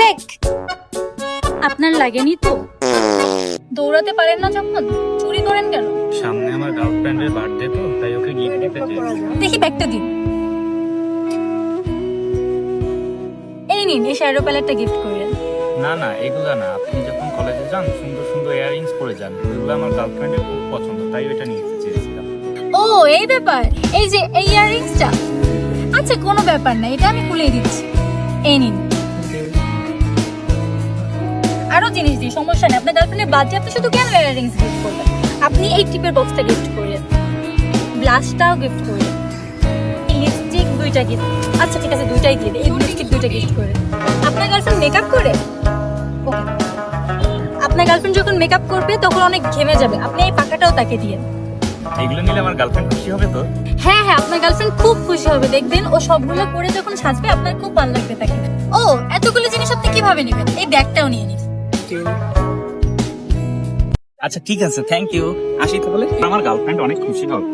Bag আপনার লাগেনি তো? দৌড়াতে পারেন না যখন, চুরি করেন কেন? সামনে আমার গার্লফ্রেন্ডের বার্থডে তো, তাই ওকে গিফট দিতে চেয়েছি। দেখি ব্যাগটা দিন। এই নিন, এই শ্যাডো প্যালেটটা গিফট করেন। না না, এগুলা না। আপনি যখন কলেজে যান সুন্দর সুন্দর ইয়াররিংস পরে যান, ওইগুলো আমার গার্লফ্রেন্ডের খুব পছন্দ, তাই ওইটা নিতে চেয়েছিলাম। ও এই ব্যাপার, এই যে এই ইয়াররিংসটা, আচ্ছা কোনো ব্যাপার না, এটা আমি খুলে দিচ্ছি। এই নিন। আরো জিনিস দিই, সমস্যা নেই। আপনার গার্লফ্রেন্ডের বাজে, আপনি শুধু কেন ইয়াররিংস গিফট করবেন? আপনি এই টিপের বক্সটা গিফট করেন, ব্লাশটাও গিফট করেন, লিপস্টিক দুইটা গিফট। আচ্ছা ঠিক আছে, দুইটাই দিয়ে দিন। এই লিপস্টিক দুইটা গিফট করেন। আপনার গার্লফ্রেন্ড মেকআপ করে? ওকে। আপনার গার্লফ্রেন্ড যখন মেকআপ করবে তখন অনেক ঘেমে যাবে, আপনি এই পাখাটাও তাকে দিয়ে। এগুলো নিলে আমার গার্লফ্রেন্ড খুশি হবে তো? হ্যাঁ হ্যাঁ, আপনার গার্লফ্রেন্ড খুব খুশি হবে, দেখবেন ও সবগুলো পরে যখন সাজবে আপনার খুব ভালো লাগবে তাকে। ও এতগুলো জিনিস আপনি কিভাবে নেবেন? এই ব্যাগটাও নিয়ে নিন। আচ্ছা ঠিক আছে, থ্যাংক ইউ। আসি তাহলে। আমার গার্লফ্রেন্ড অনেক খুশি হবে।